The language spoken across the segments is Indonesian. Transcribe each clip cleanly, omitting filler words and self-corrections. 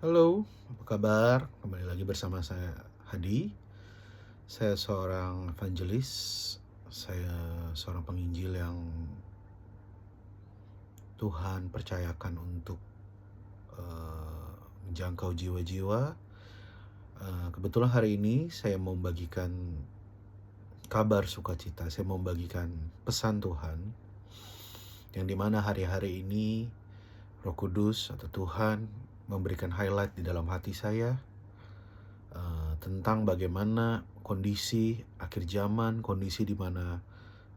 Halo, apa kabar? Kembali lagi bersama saya Hadi. Saya seorang evangelis. Saya seorang penginjil yang Tuhan percayakan untuk menjangkau jiwa-jiwa. Kebetulan hari ini saya mau membagikan kabar sukacita. Saya mau membagikan pesan Tuhan, yang dimana hari-hari ini Roh Kudus atau Tuhan memberikan highlight di dalam hati saya tentang bagaimana kondisi akhir zaman, kondisi di mana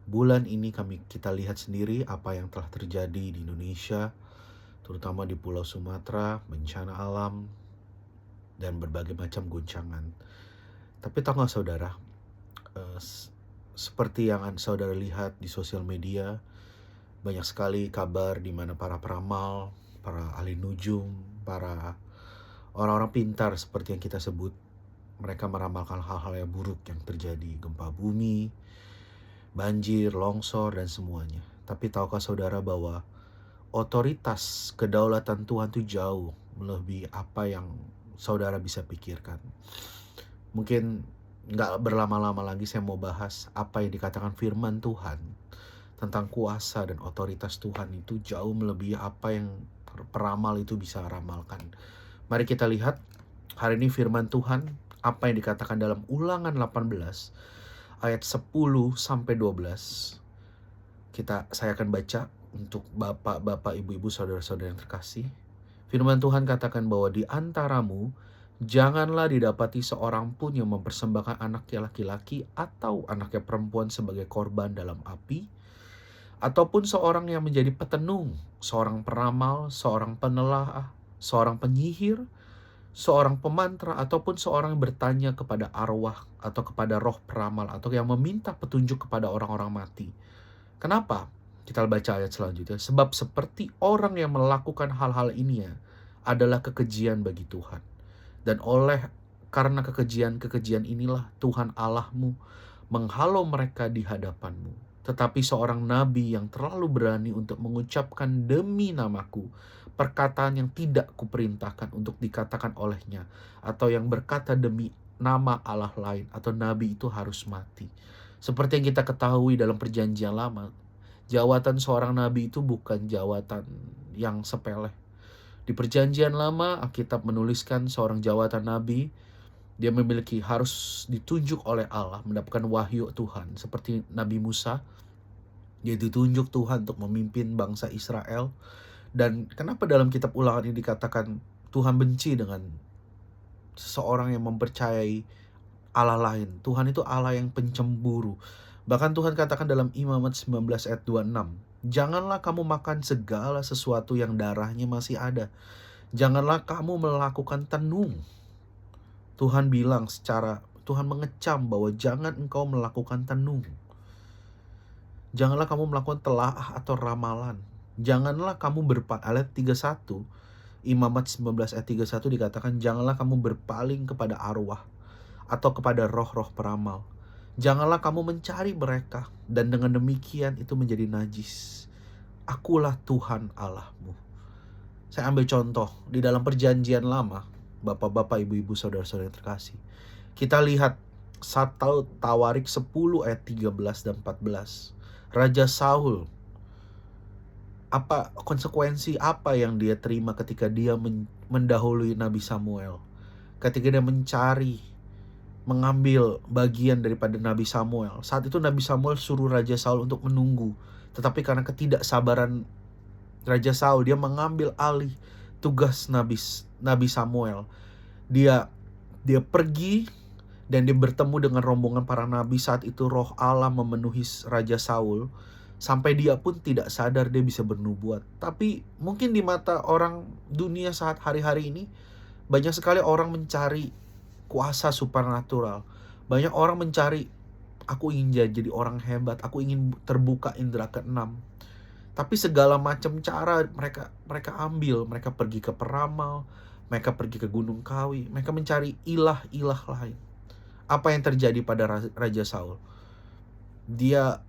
bulan ini kita lihat sendiri apa yang telah terjadi di Indonesia, terutama di Pulau Sumatera, bencana alam, dan berbagai macam guncangan. Tapi tahu nggak saudara, seperti yang saudara lihat di sosial media, banyak sekali kabar di mana para peramal, para ahli nujum, para orang-orang pintar seperti yang kita sebut, mereka meramalkan hal-hal yang buruk yang terjadi, gempa bumi, banjir, longsor, dan semuanya. Tapi tahukah saudara bahwa otoritas kedaulatan Tuhan itu jauh melebihi apa yang saudara bisa pikirkan. Mungkin gak berlama-lama lagi saya mau bahas apa yang dikatakan firman Tuhan tentang kuasa dan otoritas Tuhan itu jauh melebihi apa yang peramal itu bisa ramalkan. Mari kita lihat hari ini firman Tuhan, apa yang dikatakan dalam Ulangan 18 ayat 10 sampai 12. Saya akan baca untuk bapak-bapak, ibu-ibu, saudara-saudara yang terkasih. Firman Tuhan katakan bahwa di antaramu janganlah didapati seorang pun yang mempersembahkan anaknya laki-laki atau anaknya perempuan sebagai korban dalam api, ataupun seorang yang menjadi petenung, seorang peramal, seorang penelaah, seorang penyihir, seorang pemantra, ataupun seorang yang bertanya kepada arwah atau kepada roh peramal, atau yang meminta petunjuk kepada orang-orang mati. Kenapa? Kita baca ayat selanjutnya. Sebab seperti orang yang melakukan hal-hal ini adalah kekejian bagi Tuhan. Dan karena kekejian inilah Tuhan Allahmu menghalau mereka di hadapanmu. Tetapi seorang nabi yang terlalu berani untuk mengucapkan demi namaku perkataan yang tidak kuperintahkan untuk dikatakan olehnya, atau yang berkata demi nama Allah lain atau nabi, itu harus mati. Seperti yang kita ketahui dalam perjanjian lama, jawatan seorang nabi itu bukan jawatan yang sepele. Di perjanjian lama, Alkitab menuliskan seorang jawatan nabi, dia harus ditunjuk oleh Allah, mendapatkan wahyu Tuhan. Seperti Nabi Musa, dia ditunjuk Tuhan untuk memimpin bangsa Israel. Dan kenapa dalam kitab Ulangan ini dikatakan Tuhan benci dengan seseorang yang mempercayai Allah lain? Tuhan itu Allah yang pencemburu. Bahkan Tuhan katakan dalam Imamat 19 ayat 26, janganlah kamu makan segala sesuatu yang darahnya masih ada. Janganlah kamu melakukan tenung. Tuhan mengecam bahwa jangan engkau melakukan tenung. Janganlah kamu melakukan telaah atau ramalan. Janganlah kamu ayat 31, Imamat 19 ayat 31 dikatakan, janganlah kamu berpaling kepada arwah atau kepada roh-roh peramal. Janganlah kamu mencari mereka, dan dengan demikian itu menjadi najis. Akulah Tuhan Allahmu. Saya ambil contoh di dalam perjanjian lama, bapak-bapak, ibu-ibu, saudara-saudara yang terkasih. Kita lihat 1 Tawarik 10 ayat 13 dan 14. Raja Saul, konsekuensi apa yang dia terima ketika dia mendahului Nabi Samuel? Ketika dia mengambil bagian daripada Nabi Samuel. Saat itu Nabi Samuel suruh Raja Saul untuk menunggu. Tetapi karena ketidaksabaran Raja Saul, dia mengambil alih tugas Nabi Samuel. Dia pergi dan dia bertemu dengan rombongan para nabi. Saat itu roh Allah memenuhi Raja Saul, sampai dia pun tidak sadar dia bisa bernubuat. Tapi mungkin di mata orang dunia saat hari-hari ini, banyak sekali orang mencari kuasa supernatural. Banyak orang mencari, aku ingin jadi orang hebat, aku ingin terbuka indera keenam. Tapi segala macam cara mereka ambil. Mereka pergi ke peramal, mereka pergi ke Gunung Kawi, mereka mencari ilah-ilah lain. Apa yang terjadi pada Raja Saul? Dia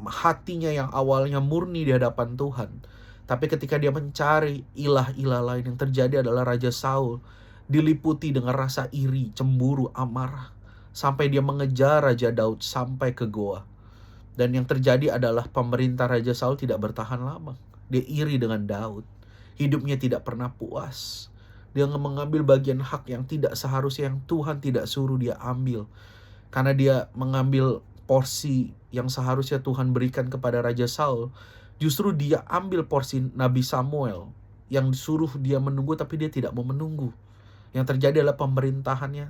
hatinya yang awalnya murni di hadapan Tuhan, Tapi ketika dia mencari ilah-ilah lain, yang terjadi adalah Raja Saul diliputi dengan rasa iri, cemburu, amarah. Sampai dia mengejar Raja Daud sampai ke goa. Dan yang terjadi adalah pemerintah Raja Saul tidak bertahan lama. Dia iri dengan Daud. Hidupnya tidak pernah puas. Dia mengambil bagian hak yang tidak seharusnya, yang Tuhan tidak suruh dia ambil. Karena dia mengambil porsi yang seharusnya Tuhan berikan kepada Raja Saul, justru dia ambil porsi Nabi Samuel yang disuruh dia menunggu, tapi dia tidak mau menunggu. Yang terjadi adalah pemerintahannya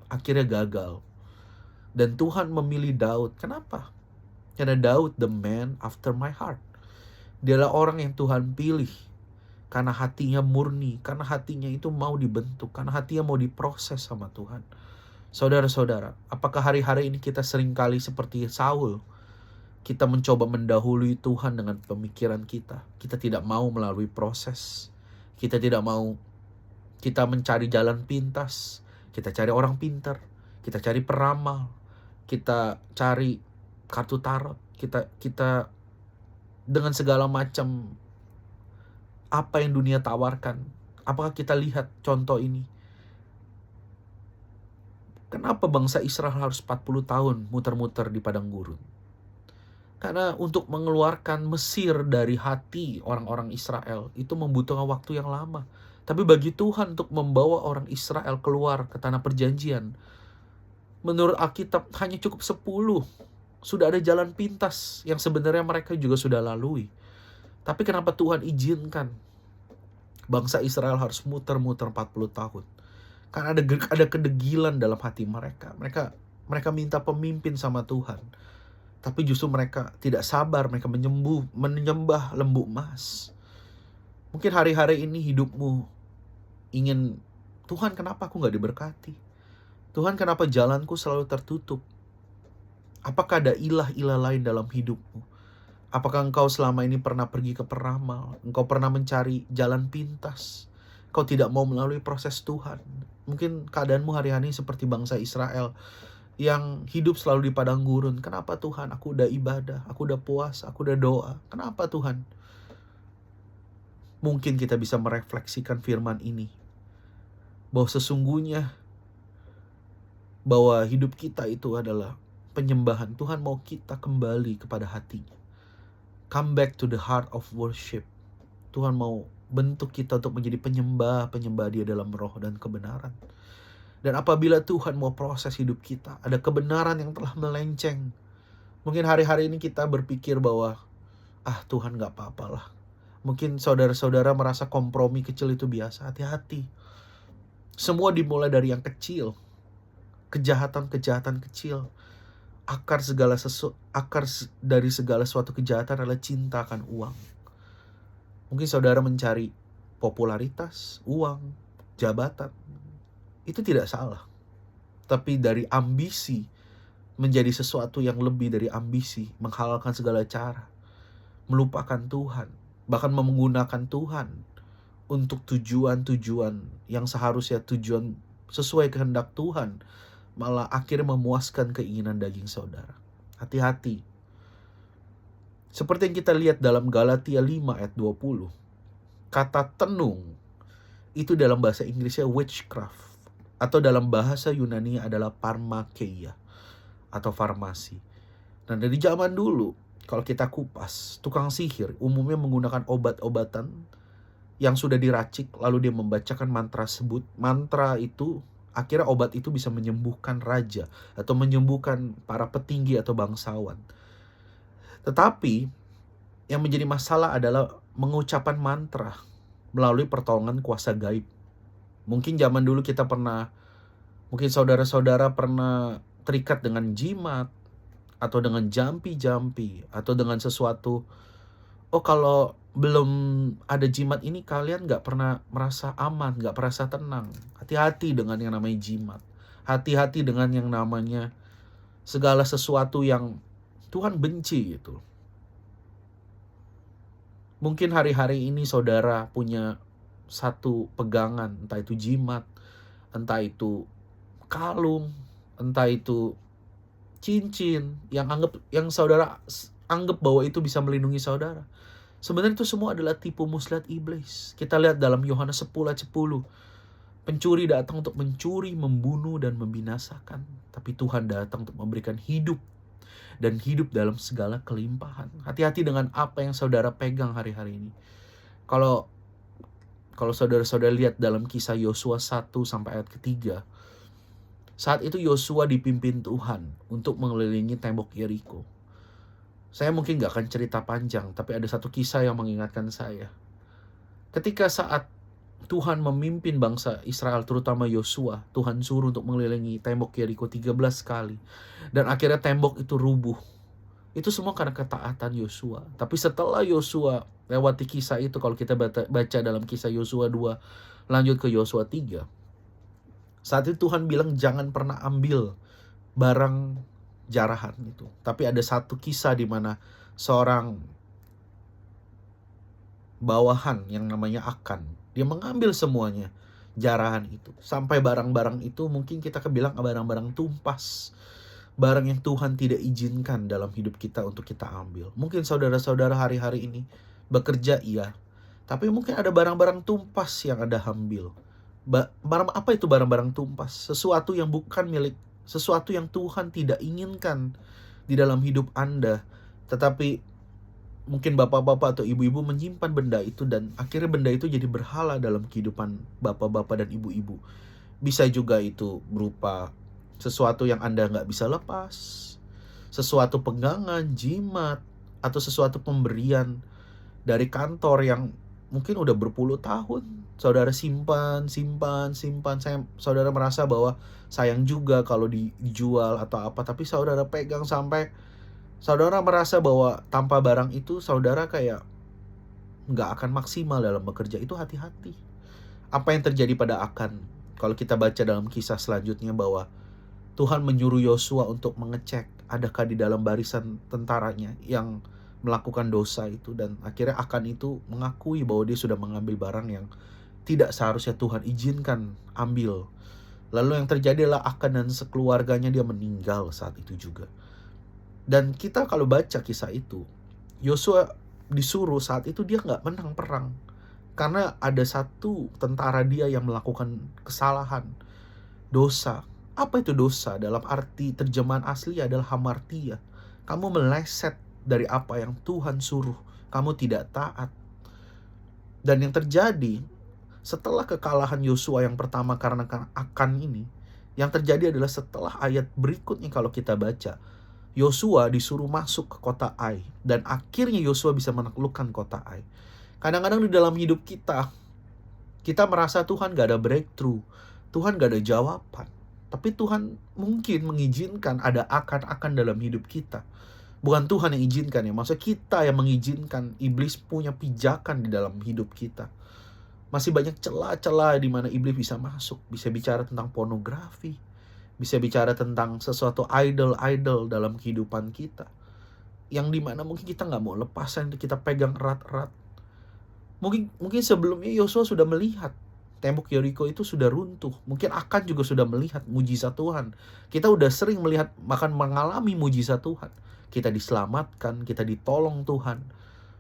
akhirnya gagal. Dan Tuhan memilih Daud. Kenapa? Karena Daud the man after my heart. Dialah orang yang Tuhan pilih karena hatinya murni, karena hatinya itu mau dibentuk, karena hatinya mau diproses sama Tuhan. Saudara-saudara, apakah hari-hari ini kita seringkali seperti Saul? Kita mencoba mendahului Tuhan dengan pemikiran kita. Kita tidak mau melalui proses. Kita tidak mau, kita mencari jalan pintas. Kita cari orang pintar. Kita cari peramal. Kita cari kartu tarot. Kita dengan segala macam apa yang dunia tawarkan. Apakah kita lihat contoh ini? Kenapa bangsa Israel harus 40 tahun muter-muter di padang gurun? Karena untuk mengeluarkan Mesir dari hati orang-orang Israel itu membutuhkan waktu yang lama. Tapi bagi Tuhan untuk membawa orang Israel keluar ke tanah perjanjian, menurut Alkitab hanya cukup 10. Sudah ada jalan pintas yang sebenarnya mereka juga sudah lalui. Tapi kenapa Tuhan izinkan bangsa Israel harus muter-muter 40 tahun? Karena ada kedegilan dalam hati mereka. Mereka minta pemimpin sama Tuhan. Tapi justru mereka tidak sabar. Mereka menyembah lembu emas. Mungkin hari-hari ini hidupmu ingin, Tuhan kenapa aku gak diberkati? Tuhan kenapa jalanku selalu tertutup? Apakah ada ilah-ilah lain dalam hidupmu? Apakah engkau selama ini pernah pergi ke peramal? Engkau pernah mencari jalan pintas? Kau tidak mau melalui proses Tuhan. Mungkin keadaanmu hari-hari seperti bangsa Israel yang hidup selalu di padang gurun. Kenapa Tuhan? Aku udah ibadah, aku udah puasa, aku udah doa. Kenapa Tuhan? Mungkin kita bisa merefleksikan firman ini. Bahwa sesungguhnya bahwa hidup kita itu adalah penyembahan. Tuhan mau kita kembali kepada hatinya. Come back to the heart of worship. Tuhan mau bentuk kita untuk menjadi penyembah Dia dalam roh dan kebenaran. Dan apabila Tuhan mau proses hidup kita, ada kebenaran yang telah melenceng. Mungkin hari-hari ini kita berpikir bahwa, Tuhan gak apa-apalah. Mungkin saudara-saudara merasa kompromi kecil itu biasa. Hati-hati. Semua dimulai dari yang kecil. Kejahatan-kejahatan kecil. Akar dari segala suatu kejahatan adalah cinta akan uang. Mungkin saudara mencari popularitas, uang, jabatan. Itu tidak salah. Tapi dari ambisi menjadi sesuatu yang lebih dari ambisi, menghalalkan segala cara, melupakan Tuhan, bahkan menggunakan Tuhan untuk tujuan-tujuan yang seharusnya tujuan sesuai kehendak Tuhan, malah akhirnya memuaskan keinginan daging saudara. Hati-hati. Seperti yang kita lihat dalam Galatia 5 ayat 20. Kata tenung itu dalam bahasa Inggrisnya witchcraft. Atau dalam bahasa Yunani adalah pharmakeia atau farmasi. Nah dari zaman dulu, kalau kita kupas, tukang sihir umumnya menggunakan obat-obatan yang sudah diracik, lalu dia membacakan mantra sebut. Mantra itu, akhirnya obat itu bisa menyembuhkan raja atau menyembuhkan para petinggi atau bangsawan. Tetapi yang menjadi masalah adalah mengucapkan mantra melalui pertolongan kuasa gaib. Mungkin zaman dulu mungkin saudara-saudara pernah terikat dengan jimat, atau dengan jampi-jampi, atau dengan sesuatu. Kalau belum ada jimat ini kalian gak pernah merasa aman, gak merasa tenang. Hati-hati dengan yang namanya jimat. Hati-hati dengan yang namanya segala sesuatu yang Tuhan benci gitu. Mungkin hari-hari ini saudara punya satu pegangan, entah itu jimat, entah itu kalung, entah itu cincin yang saudara anggap bahwa itu bisa melindungi saudara. Sebenarnya itu semua adalah tipu muslihat iblis. Kita lihat dalam Yohanes 10 ayat 10. Pencuri datang untuk mencuri, membunuh, dan membinasakan. Tapi Tuhan datang untuk memberikan hidup, dan hidup dalam segala kelimpahan. Hati-hati dengan apa yang saudara pegang hari-hari ini. Kalau saudara-saudara lihat dalam kisah Yosua 1 sampai ayat ketiga, saat itu Yosua dipimpin Tuhan untuk mengelilingi tembok Yeriko. Saya mungkin gak akan cerita panjang, tapi ada satu kisah yang mengingatkan saya. Ketika saat Tuhan memimpin bangsa Israel, terutama Yosua, Tuhan suruh untuk mengelilingi tembok Yeriko 13 kali. Dan akhirnya tembok itu rubuh. Itu semua karena ketaatan Yosua. Tapi setelah Yosua lewati kisah itu, kalau kita baca dalam kisah Yosua 2, lanjut ke Yosua 3. Saat itu Tuhan bilang jangan pernah ambil barang jarahan itu. Tapi ada satu kisah di mana seorang bawahan yang namanya Akan, dia mengambil semuanya jarahan itu. Sampai barang-barang itu mungkin kita kebilang barang-barang tumpas. Barang yang Tuhan tidak izinkan dalam hidup kita untuk kita ambil. Mungkin saudara-saudara hari-hari ini bekerja iya, tapi mungkin ada barang-barang tumpas yang Anda ambil. Barang apa itu barang-barang tumpas? Sesuatu yang bukan milik, sesuatu yang Tuhan tidak inginkan di dalam hidup Anda. Tetapi mungkin bapak-bapak atau ibu-ibu menyimpan benda itu, dan akhirnya benda itu jadi berhala dalam kehidupan bapak-bapak dan ibu-ibu. Bisa juga itu berupa sesuatu yang Anda nggak bisa lepas, sesuatu pegangan, jimat, atau sesuatu pemberian dari kantor yang mungkin udah berpuluh tahun saudara simpan. Saudara merasa bahwa sayang juga kalau dijual atau apa, tapi saudara pegang sampai saudara merasa bahwa tanpa barang itu saudara kayak nggak akan maksimal dalam bekerja. Itu hati-hati. Apa yang terjadi pada Akan? Kalau kita baca dalam kisah selanjutnya bahwa Tuhan menyuruh Yosua untuk mengecek adakah di dalam barisan tentaranya yang melakukan dosa itu. Dan akhirnya Akan itu mengakui bahwa dia sudah mengambil barang yang tidak seharusnya Tuhan izinkan ambil. Lalu yang terjadi adalah Akan dan sekeluarganya dia meninggal saat itu juga. Dan kita kalau baca kisah itu, Yosua disuruh saat itu dia nggak menang perang. Karena ada satu tentara dia yang melakukan kesalahan, dosa. Apa itu dosa? Dalam arti terjemahan asli adalah hamartia. Kamu meleset dari apa yang Tuhan suruh. Kamu tidak taat. Dan yang terjadi setelah kekalahan Yosua yang pertama karena Akan ini, yang terjadi adalah setelah ayat berikutnya kalau kita baca, Yosua disuruh masuk ke kota Ai. Dan akhirnya Yosua bisa menaklukkan kota Ai. Kadang-kadang di dalam hidup kita merasa Tuhan gak ada breakthrough. Tuhan gak ada jawaban. Tapi Tuhan mungkin mengizinkan ada akan dalam hidup kita. Bukan Tuhan yang izinkan ya. Maksudnya kita yang mengizinkan iblis punya pijakan di dalam hidup kita. Masih banyak celah-celah di mana iblis bisa masuk. Bisa bicara tentang pornografi. Bisa bicara tentang sesuatu idol dalam kehidupan kita. Yang dimana mungkin kita gak mau lepasan, kita pegang erat-erat. Mungkin sebelumnya Yosua sudah melihat tembok Yeriko itu sudah runtuh. Mungkin Akan juga sudah melihat mujizat Tuhan. Kita udah sering melihat, bahkan mengalami mujizat Tuhan. Kita diselamatkan, kita ditolong Tuhan.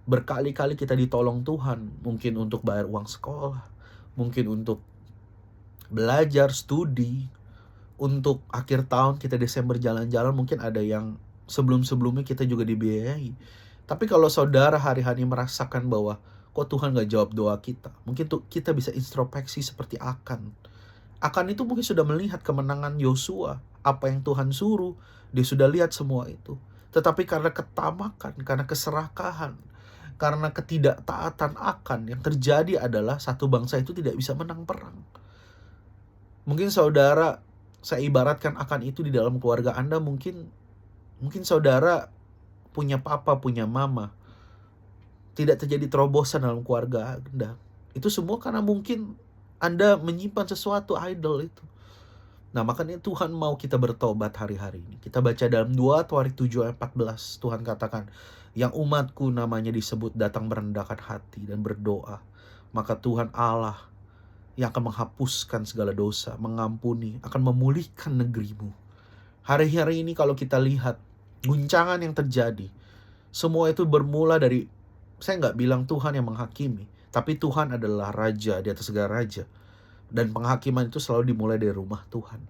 Berkali-kali kita ditolong Tuhan. Mungkin untuk bayar uang sekolah. Mungkin untuk belajar, studi. Untuk akhir tahun kita Desember jalan-jalan. Mungkin ada yang sebelum-sebelumnya kita juga dibiayai. Tapi kalau saudara hari-hari merasakan bahwa kok Tuhan gak jawab doa kita, mungkin kita bisa introspeksi seperti Akan. Akan itu mungkin sudah melihat kemenangan Yosua, apa yang Tuhan suruh, dia sudah lihat semua itu. Tetapi karena ketamakan, karena keserakahan, karena ketidaktaatan Akan, yang terjadi adalah satu bangsa itu tidak bisa menang perang. Mungkin saudara, saya ibaratkan Akan itu di dalam keluarga Anda, mungkin saudara punya papa, punya mama, tidak terjadi terobosan dalam keluarga Anda. Itu semua karena mungkin Anda menyimpan sesuatu idol itu. Nah, makanya Tuhan mau kita bertobat hari-hari ini. Kita baca dalam 2 Tawarik 7 ayat 14. Tuhan katakan, yang umatku namanya disebut datang merendahkan hati dan berdoa. Maka Tuhan Allah yang akan menghapuskan segala dosa, mengampuni, akan memulihkan negerimu. Hari-hari ini kalau kita lihat guncangan yang terjadi, semua itu bermula dari Saya nggak bilang Tuhan yang menghakimi, tapi Tuhan adalah raja di atas segala raja. Dan penghakiman itu selalu dimulai dari rumah Tuhan.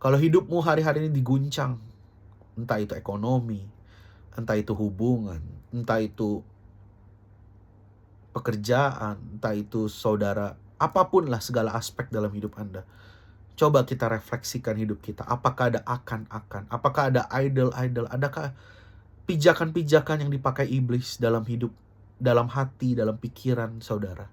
Kalau hidupmu hari-hari ini diguncang, entah itu ekonomi, entah itu hubungan, entah itu pekerjaan, entah itu saudara, apapun lah segala aspek dalam hidup Anda. Coba kita refleksikan hidup kita. Apakah ada akan-akan? Apakah ada idol-idol? Adakah pijakan-pijakan yang dipakai iblis dalam hidup, dalam hati, dalam pikiran saudara?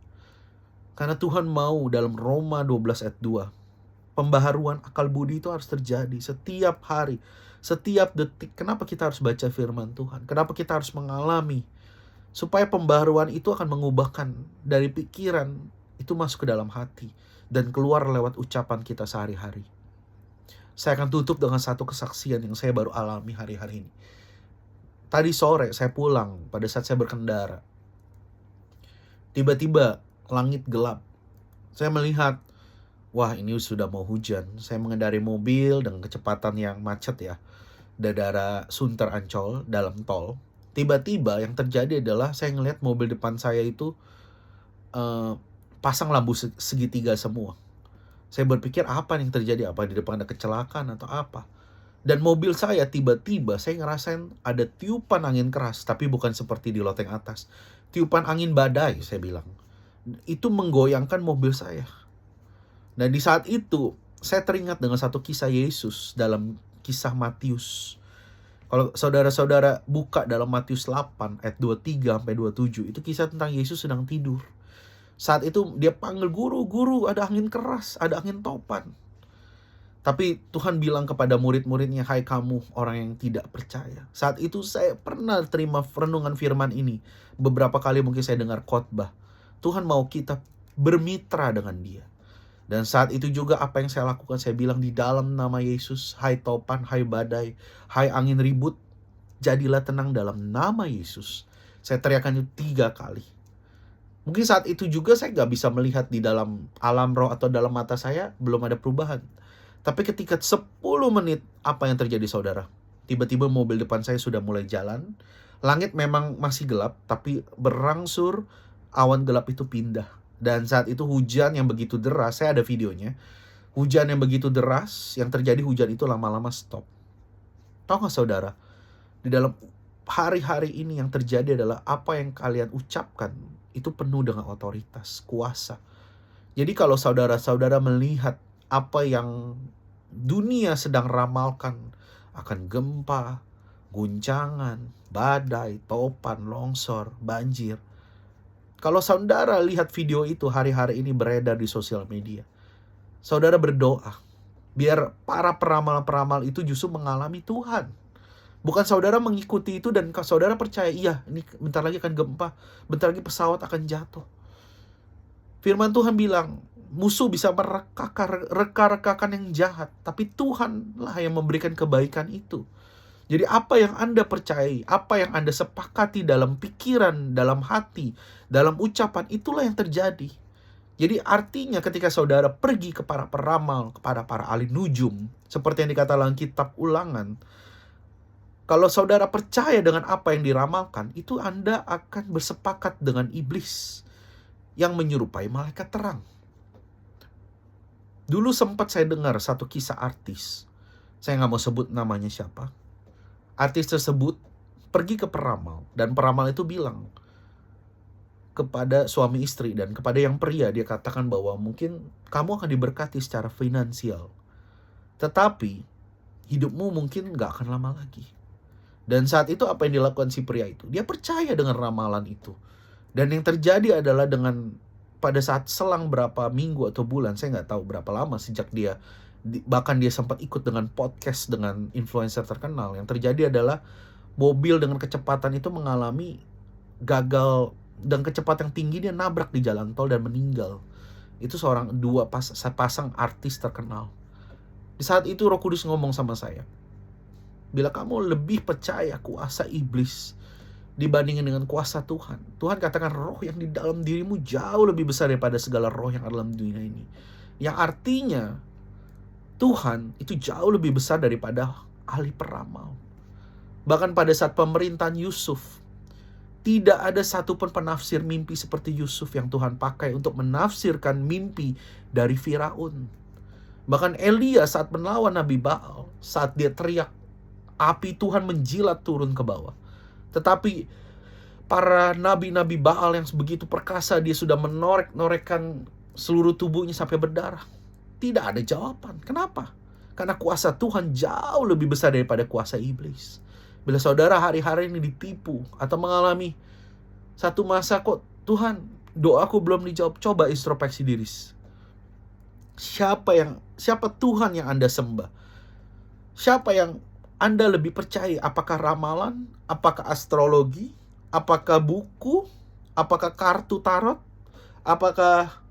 Karena Tuhan mau dalam Roma 12 ayat 2, pembaharuan akal budi itu harus terjadi setiap hari, setiap detik. Kenapa kita harus baca firman Tuhan? Kenapa kita harus mengalami? Supaya pembaharuan itu akan mengubahkan dari pikiran itu masuk ke dalam hati dan keluar lewat ucapan kita sehari-hari. Saya akan tutup dengan satu kesaksian yang saya baru alami hari-hari ini. Tadi sore saya pulang pada saat saya berkendara. Tiba-tiba langit gelap. Saya melihat, wah ini sudah mau hujan. Saya mengendari mobil dengan kecepatan yang macet ya. Daerah Sunter Ancol dalam tol. Tiba-tiba yang terjadi adalah saya ngelihat mobil depan saya itu pasang lampu segitiga semua. Saya berpikir apa yang terjadi? Apa di depan ada kecelakaan atau apa? Dan mobil saya tiba-tiba saya ngerasain ada tiupan angin keras. Tapi bukan seperti di loteng atas. Tiupan angin badai saya bilang. Itu menggoyangkan mobil saya. Dan di saat itu saya teringat dengan satu kisah Yesus dalam kisah Matius. Kalau saudara-saudara buka dalam Matius 8 ayat 23 sampai 27, itu kisah tentang Yesus sedang tidur. Saat itu dia panggil, guru, ada angin keras, ada angin topan. Tapi Tuhan bilang kepada murid-muridnya, hai kamu orang yang tidak percaya. Saat itu saya pernah terima renungan firman ini. Beberapa kali mungkin saya dengar khotbah. Tuhan mau kita bermitra dengan dia. Dan saat itu juga apa yang saya lakukan, saya bilang di dalam nama Yesus, hai topan, hai badai, hai angin ribut, jadilah tenang dalam nama Yesus. Saya teriakkan itu 3 kali. Mungkin saat itu juga saya gak bisa melihat di dalam alam roh atau dalam mata saya, belum ada perubahan. Tapi ketika 10 menit, apa yang terjadi saudara? Tiba-tiba mobil depan saya sudah mulai jalan. Langit memang masih gelap, tapi berangsur awan gelap itu pindah. Dan saat itu hujan yang begitu deras, saya ada videonya. Hujan yang begitu deras, yang terjadi hujan itu lama-lama stop. Tahu gak saudara? Di dalam hari-hari ini yang terjadi adalah apa yang kalian ucapkan itu penuh dengan otoritas, kuasa. Jadi kalau saudara-saudara melihat apa yang dunia sedang ramalkan akan gempa, guncangan, badai, topan, longsor, banjir. Kalau saudara lihat video itu hari-hari ini beredar di sosial media, saudara berdoa biar para peramal-peramal itu justru mengalami Tuhan. Bukan saudara mengikuti itu dan saudara percaya, iya ini bentar lagi akan gempa, bentar lagi pesawat akan jatuh. Firman Tuhan bilang, musuh bisa mereka-rekakan yang jahat, tapi Tuhanlah yang memberikan kebaikan itu. Jadi apa yang Anda percayai, apa yang Anda sepakati dalam pikiran, dalam hati, dalam ucapan, itulah yang terjadi. Jadi artinya ketika saudara pergi ke para peramal, kepada para ahli nujum, seperti yang dikatakan dalam kitab Ulangan, kalau saudara percaya dengan apa yang diramalkan, itu Anda akan bersepakat dengan iblis yang menyerupai malaikat terang. Dulu sempat saya dengar satu kisah artis. Saya nggak mau sebut namanya siapa. Artis tersebut pergi ke peramal. Dan peramal itu bilang kepada suami istri dan kepada yang pria. Dia katakan bahwa mungkin kamu akan diberkati secara finansial. Tetapi hidupmu mungkin gak akan lama lagi. Dan saat itu apa yang dilakukan si pria itu? Dia percaya dengan ramalan itu. Dan yang terjadi adalah pada saat selang berapa minggu atau bulan, saya nggak tahu berapa lama sejak dia, bahkan dia sempat ikut dengan podcast dengan influencer terkenal. Yang terjadi adalah mobil dengan kecepatan itu mengalami gagal, dan kecepatan yang tinggi dia nabrak di jalan tol dan meninggal. Itu dua pasang artis terkenal. Di saat itu Roh Kudus ngomong sama saya, bila kamu lebih percaya kuasa iblis dibandingin dengan kuasa Tuhan. Tuhan katakan roh yang di dalam dirimu jauh lebih besar daripada segala roh yang ada dalam dunia ini. Yang artinya Tuhan itu jauh lebih besar daripada ahli peramal. Bahkan pada saat pemerintahan Yusuf, Tidak ada satupun penafsir mimpi seperti Yusuf yang Tuhan pakai untuk menafsirkan mimpi dari Firaun. Bahkan Elia saat melawan Nabi Baal, saat dia teriak, api Tuhan menjilat turun ke bawah. Tetapi para nabi-nabi Baal yang begitu perkasa, dia sudah menorek-norekkan seluruh tubuhnya sampai berdarah. Tidak ada jawaban. Kenapa? Karena kuasa Tuhan jauh lebih besar daripada kuasa iblis. Bila saudara hari-hari ini ditipu atau mengalami satu masa, kok Tuhan doaku belum dijawab, coba introspeksi diri. Siapa Tuhan yang Anda sembah? Siapa yang Anda lebih percaya? Apakah ramalan? Apakah astrologi? Apakah buku? Apakah kartu tarot? Apakah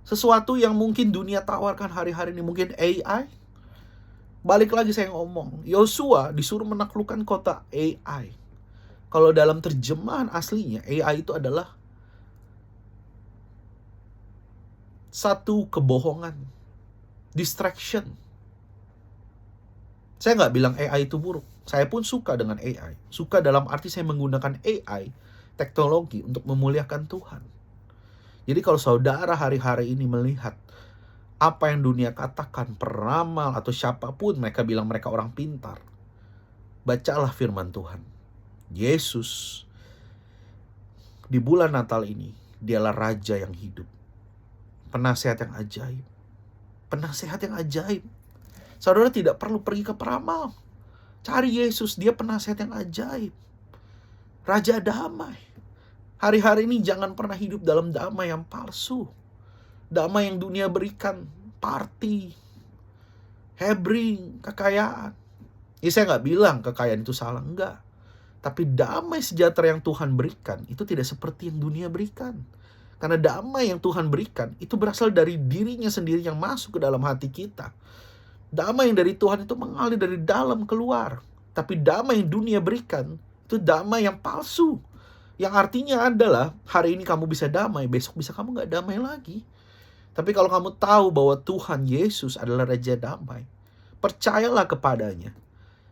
sesuatu yang mungkin dunia tawarkan hari-hari ini? Mungkin AI? Balik lagi saya ngomong, Yosua disuruh menaklukkan kota AI. Kalau dalam terjemahan aslinya, AI itu adalah satu kebohongan, distraction. Saya nggak bilang AI itu buruk. Saya pun suka dengan AI. Suka dalam arti saya menggunakan AI, teknologi, untuk memuliakan Tuhan. Jadi kalau saudara hari-hari ini melihat apa yang dunia katakan, peramal atau siapapun, mereka bilang mereka orang pintar, bacalah firman Tuhan. Yesus di bulan Natal ini, dialah Raja yang hidup. Penasehat yang ajaib. Penasehat yang ajaib. Saudara tidak perlu pergi ke peramal. Cari Yesus, dia penasehat yang ajaib. Raja damai. Hari-hari ini jangan pernah hidup dalam damai yang palsu. Damai yang dunia berikan, party, hebring, kekayaan. Ya saya nggak bilang kekayaan itu salah, enggak. Tapi damai sejahtera yang Tuhan berikan, itu tidak seperti yang dunia berikan. Karena damai yang Tuhan berikan, itu berasal dari dirinya sendiri yang masuk ke dalam hati kita. Damai yang dari Tuhan itu mengalir dari dalam keluar. Tapi damai yang dunia berikan, itu damai yang palsu. Yang artinya adalah, hari ini kamu bisa damai, besok bisa kamu nggak damai lagi. Tapi kalau kamu tahu bahwa Tuhan Yesus adalah Raja damai, percayalah kepadanya.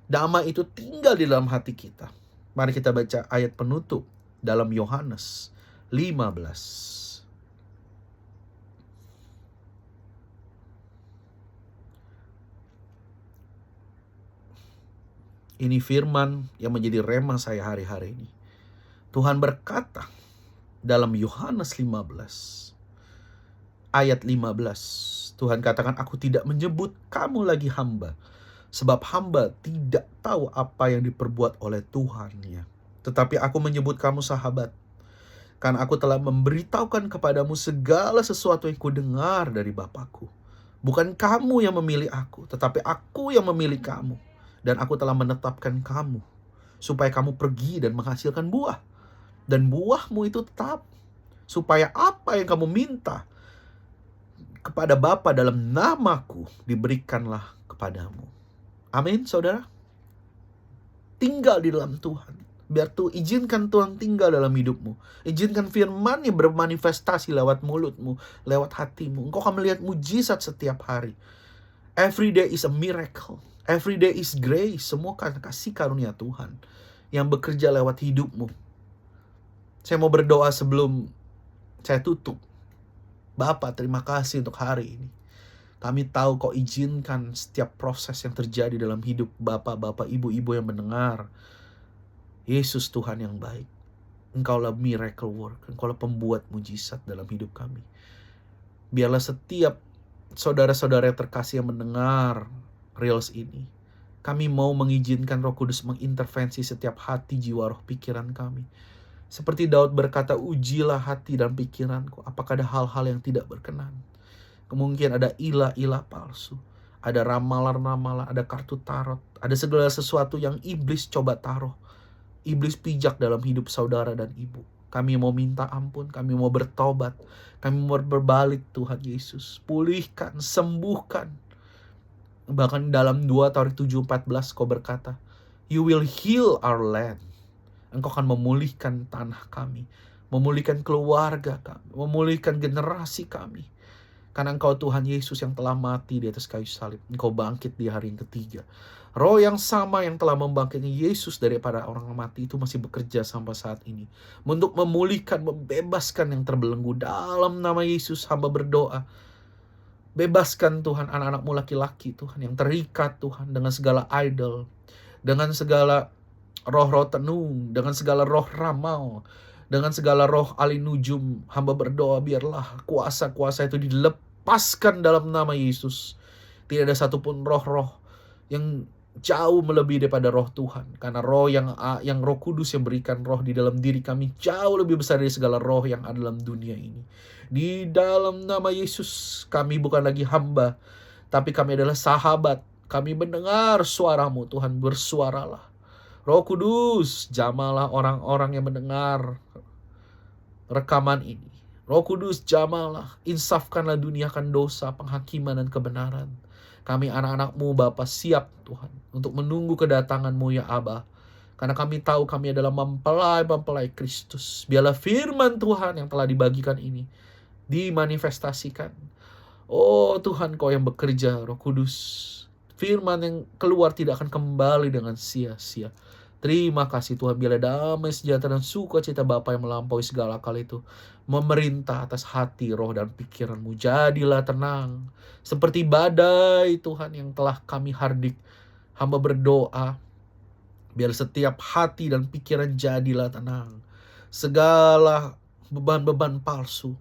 Damai itu tinggal di dalam hati kita. Mari kita baca ayat penutup dalam Yohanes 15. Ini firman yang menjadi rema saya hari-hari ini. Tuhan berkata dalam Yohanes 15. Ayat 15, Tuhan katakan, aku tidak menyebut kamu lagi hamba, sebab hamba tidak tahu apa yang diperbuat oleh Tuhannya. Tetapi aku menyebut kamu sahabat, karena aku telah memberitahukan kepadamu segala sesuatu yang kudengar dari Bapakku. Bukan kamu yang memilih aku, tetapi aku yang memilih kamu. Dan aku telah menetapkan kamu, supaya kamu pergi dan menghasilkan buah. Dan buahmu itu tetap, supaya apa yang kamu minta kepada Bapa dalam namaku, diberikanlah kepadamu. Amin, saudara. Tinggal di dalam Tuhan. Biar izinkan Tuhan tinggal dalam hidupmu. Izinkan firman-Nya bermanifestasi lewat mulutmu, lewat hatimu. Engkau akan melihat mujizat setiap hari. Every day is a miracle. Every day is grace. Semua kasih karunia Tuhan yang bekerja lewat hidupmu. Saya mau berdoa sebelum saya tutup. Bapa, terima kasih untuk hari ini. Kami tahu Kau izinkan setiap proses yang terjadi dalam hidup Bapak-bapak, ibu-ibu yang mendengar. Yesus Tuhan yang baik. Engkaulah miracle work. Engkaulah pembuat mujizat dalam hidup kami. Biarlah setiap saudara-saudara yang terkasih yang mendengar reels ini, kami mau mengizinkan Roh Kudus mengintervensi setiap hati, jiwa, roh, pikiran kami. Seperti Daud berkata, ujilah hati dan pikiranku, apakah ada hal-hal yang tidak berkenan. Kemungkinan ada ilah-ilah palsu, ada ramalan-ramalan, ada kartu tarot, ada segala sesuatu yang iblis coba taruh. Iblis pijak dalam hidup saudara dan ibu. Kami mau minta ampun, kami mau bertobat, kami mau berbalik Tuhan Yesus. Pulihkan, sembuhkan. Bahkan dalam 2 Tawarikh 7:14 Kau berkata, you will heal our land. Engkau akan memulihkan tanah kami, memulihkan keluarga kami, memulihkan generasi kami. Karena Engkau Tuhan Yesus yang telah mati di atas kayu salib. Engkau bangkit di hari yang ketiga. Roh yang sama yang telah membangkitkan Yesus daripada orang mati itu masih bekerja sampai saat ini. Untuk memulihkan, membebaskan yang terbelenggu. Dalam nama Yesus hamba berdoa. Bebaskan Tuhan anak-anak-Mu laki-laki Tuhan yang terikat Tuhan dengan segala idol. Dengan segala roh-roh tenung. Dengan segala roh ramal. Dengan segala roh alinujum. Hamba berdoa biarlah kuasa-kuasa itu dilepaskan dalam nama Yesus. Tidak ada satupun roh-roh yang jauh melebihi daripada roh Tuhan. Karena roh yang Roh Kudus yang berikan roh di dalam diri kami jauh lebih besar dari segala roh yang ada dalam dunia ini. Di dalam nama Yesus kami bukan lagi hamba, tapi kami adalah sahabat. Kami mendengar suara-Mu Tuhan, bersuaralah. Roh Kudus, jamalah orang-orang yang mendengar rekaman ini. Roh Kudus, jamalah, insafkanlah dunia akan dosa, penghakiman dan kebenaran. Kami anak-anak-Mu Bapa siap Tuhan untuk menunggu kedatangan-Mu ya Aba. Karena kami tahu kami adalah mempelai-mempelai Kristus. Biarlah firman Tuhan yang telah dibagikan ini dimanifestasikan. Oh Tuhan, Kau yang bekerja, Roh Kudus. Firman yang keluar tidak akan kembali dengan sia-sia. Terima kasih Tuhan, biarlah damai sejahtera dan sukacita Bapa yang melampaui segala akal itu memerintah atas hati, roh dan pikiran-Mu. Jadilah tenang seperti badai Tuhan yang telah kami hardik. Hamba berdoa biar setiap hati dan pikiran jadilah tenang. Segala beban-beban palsu,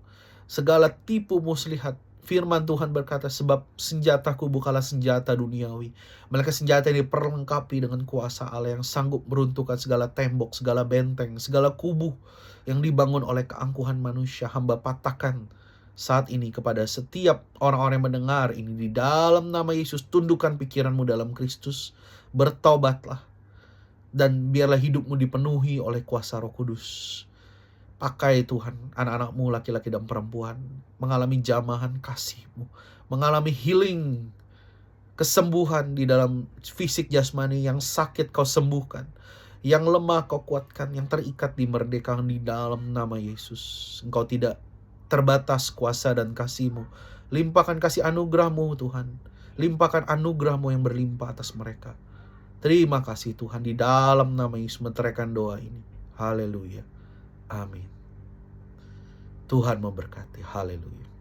segala tipu muslihat, firman Tuhan berkata, sebab senjataku bukanlah senjata duniawi, melainkan senjata yang diperlengkapi dengan kuasa Allah yang sanggup meruntuhkan segala tembok, segala benteng, segala kubu yang dibangun oleh keangkuhan manusia. Hamba patahkan saat ini kepada setiap orang-orang yang mendengar ini di dalam nama Yesus. Tundukkan pikiranmu dalam Kristus, bertobatlah, dan biarlah hidupmu dipenuhi oleh kuasa Roh Kudus. Pakai Tuhan anak-anak-Mu laki-laki dan perempuan mengalami jamahan kasih-Mu, mengalami healing, kesembuhan di dalam fisik jasmani. Yang sakit Kau sembuhkan, yang lemah Kau kuatkan, yang terikat dimerdekakan di dalam nama Yesus. Engkau tidak terbatas kuasa dan kasih-Mu. Limpahkan kasih anugerah-Mu Tuhan, limpahkan anugerah-Mu yang berlimpah atas mereka. Terima kasih Tuhan, di dalam nama Yesus menteraikan doa ini. Haleluya. Amin. Tuhan memberkati. Haleluya.